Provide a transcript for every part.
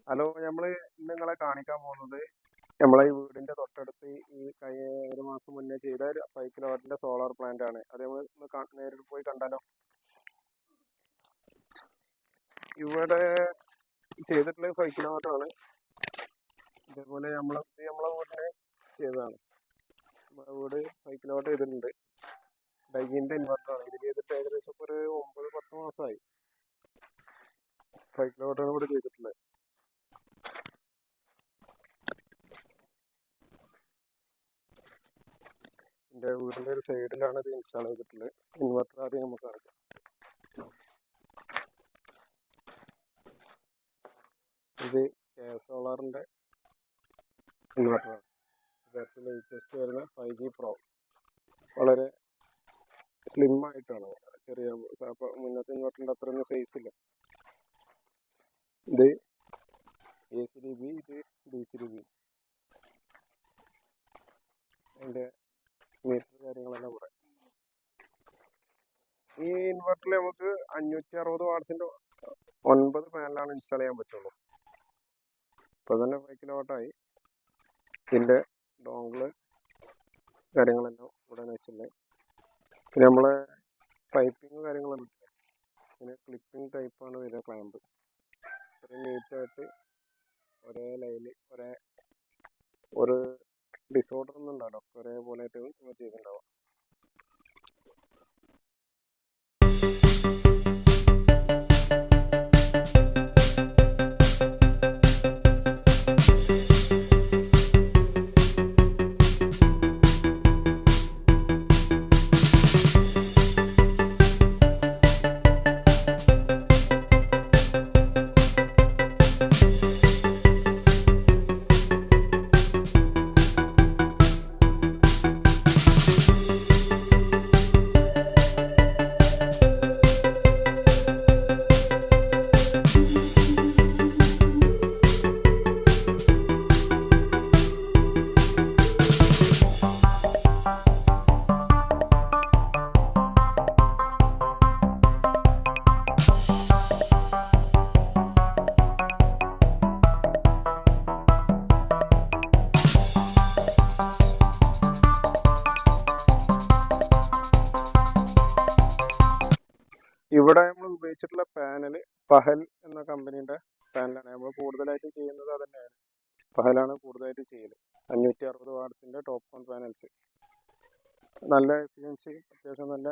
Hello, നമ്മള് ഇന്ന് നിങ്ങളെ കാണിക്കാൻ പോകുന്നത് നമ്മളെ ഈ വീടിന്റെ തൊട്ടടുത്ത് ഒരു മാസം മുന്നേ ചെയ്ത ഒരു 5 കിലോവാട്ടിന്റെ സോളാർ പ്ലാന്റ് ആണ്. അത് നമ്മൾ നേരിട്ട് പോയി കണ്ടാലോ? ഇവിടെ ചെയ്തിട്ടുള്ളത് 5 കിലോവാട്ട് ആണ്. ഇതേപോലെ നമ്മളെ വീടിന് ചെയ്തതാണ്. നമ്മുടെ വീട് 5 കിലോവാട്ട് ചെയ്തിട്ടുണ്ട്. ഡൈയിന്റെ ഇൻവെർട്ടർ ആണ്. ഇത് ചെയ്തിട്ട് ഏകദേശം ഒരു 9-10 മാസമായി. 5 കിലോവാട്ടാണ് ഇവിടെ ചെയ്തിട്ടുള്ളത്. എൻ്റെ വീടിൻ്റെ ഒരു സൈഡിലാണ് ഇത് ഇൻസ്റ്റാൾ ചെയ്തിട്ടുള്ളത്. ഇൻവെർട്ടർ ആദ്യം നമുക്ക് കാണിക്കാം. ഇത് സോളാറിൻ്റെ ഇൻവെർട്ടറാണ്. ഇതേറ്റവും ലേറ്റസ്റ്റ് വരുന്ന 5G Pro. വളരെ സ്ലിം ആയിട്ടാണ്. ചെറിയ മുന്നത്തെ ഇൻവെർട്ടറിൻ്റെ അത്രയൊന്നും സൈസ് ഇല്ല. ഇത് ACDB, ഇത് DCDB. അതിൻ്റെ മീറ്റർ കാര്യങ്ങളെല്ലാം പറയാം. ഈ ഇൻവെർട്ടറിൽ നമുക്ക് 560 വാട്ട്സിൻ്റെ 9 പാനലാണ് ഇൻസ്റ്റാൾ ചെയ്യാൻ പറ്റുള്ളൂ. ഇപ്പോൾ തന്നെ 5 കിലോവാട്ടായി. ഇതിൻ്റെ ഡോങ്കിള് കാര്യങ്ങളെല്ലാം ഇവിടെ വെച്ചിട്ടുണ്ട്. പിന്നെ നമ്മളെ പൈപ്പിങ് കാര്യങ്ങളെല്ലാം ഇല്ലേ, പിന്നെ ക്ലിപ്പിംഗ് ടൈപ്പാണ് വരിക ക്ലാമ്പ്. ഇത്രയും നീറ്റായിട്ട് ഒരേ ലൈന് ഒരു ഡിസോർഡർ ഒന്നും ഉണ്ടാവും, ഒരേപോലെ ആയിട്ട് നമ്മൾ ചെയ്തിട്ടുണ്ടാവും. ഇവിടെ നമ്മൾ ഉപയോഗിച്ചിട്ടുള്ള പാനൽ പഹൽ എന്ന കമ്പനീൻ്റെ പാനലാണ്. നമ്മൾ കൂടുതലായിട്ടും ചെയ്യുന്നത് അത് തന്നെയാണ്. പഹലാണ് കൂടുതലായിട്ട് ചെയ്യൽ. 560 വാട്ട്സിൻ്റെ ടോപ്പ് കോൺ പാനൽസ്. നല്ല എഫിഷ്യൻസി, അത്യാവശ്യം നല്ല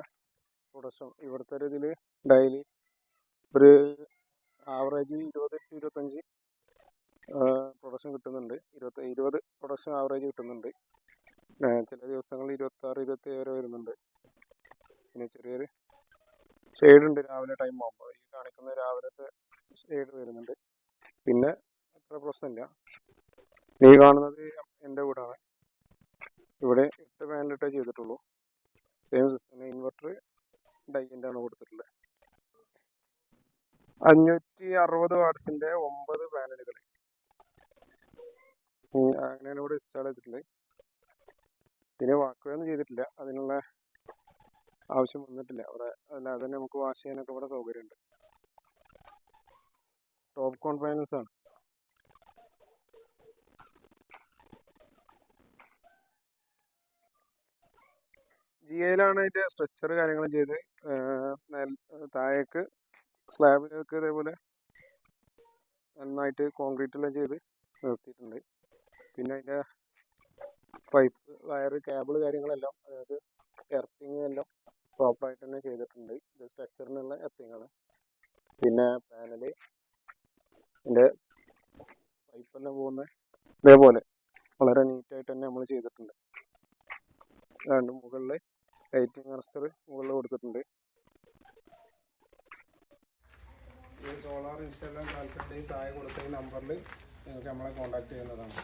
പ്രൊഡക്ഷൻ. ഇവിടുത്തെ ഒരു ഇതിൽ ഡെയിലി ഒരു ആവറേജ് 20-25 പ്രൊഡക്ഷൻ കിട്ടുന്നുണ്ട്. 20 പ്രൊഡക്ഷൻ ആവറേജ് കിട്ടുന്നുണ്ട്. ചില ദിവസങ്ങളിൽ 26-27 വരെ വരുന്നുണ്ട്. പിന്നെ ചെറിയൊരു ഷെയ്ഡ് ഉണ്ട് രാവിലെ ടൈം ആകുമ്പോൾ. ഈ കാണിക്കുന്ന രാവിലത്തെ ഷെയ്ഡ് വരുന്നുണ്ട്. പിന്നെ അത്ര പ്രശ്നമില്ല. ഈ കാണുന്നത് എൻ്റെ വീടാണ്. ഇവിടെ 8 പാനലിട്ടേ ചെയ്തിട്ടുള്ളൂ. Same system. ഇൻവെർട്ടർ ഡൈയിൻ്റെ ആണ് കൊടുത്തിട്ടുള്ളത്. 560 വാട്ട്സിൻ്റെ 9 പാനലുകൾ അങ്ങനെയാണ് ഇവിടെ ഇൻസ്റ്റാൾ ചെയ്തിട്ടുള്ളത്. പിന്നെ വാക്കുകയൊന്നും ചെയ്തിട്ടില്ല, അതിനുള്ള ആവശ്യം വന്നിട്ടില്ല അവിടെ. അല്ലാതെ തന്നെ നമുക്ക് വാഷ് ചെയ്യാനൊക്കെ ഇവിടെ സൗകര്യമുണ്ട്. ടോപ്പ് കോൺ പാനൽസ് ആണ്. GIയിലാണ് അതിൻ്റെ സ്ട്രക്ചർ കാര്യങ്ങളും ചെയ്ത് താഴേക്ക് സ്ലാബിലേക്ക് ഇതേപോലെ നന്നായിട്ട് കോൺക്രീറ്റെല്ലാം ചെയ്ത് നിർത്തിയിട്ടുണ്ട്. പിന്നെ അതിൻ്റെ പൈപ്പ്, വയറ്, കേബിൾ കാര്യങ്ങളെല്ലാം, അതായത് എർത്തിങ് എല്ലാം പ്രോപ്പറായിട്ട് തന്നെ ചെയ്തിട്ടുണ്ട്. ഇത് സ്ട്രക്ചറിനുള്ള എർത്തിങ്ങാണ്. പിന്നെ പാനല്, ഇതിൻ്റെ പൈപ്പെല്ലാം പോകുന്ന ഇതേപോലെ വളരെ നീറ്റായിട്ട് തന്നെ നമ്മൾ ചെയ്തിട്ടുണ്ട്. അതുകൊണ്ട് മുകളിൽ ലൈറ്റിംഗ് അറസ്റ്റർ മുകളിൽ കൊടുത്തിട്ടുണ്ട്. ഈ സോളാർ ഇൻസ്റ്റാൾ ചെയ്യാൻ താല്പര്യം താഴെ കൊടുത്ത ഈ നമ്പറിൽ നിങ്ങൾക്ക് നമ്മളെ കോൺടാക്ട് ചെയ്യുന്നതാണ്.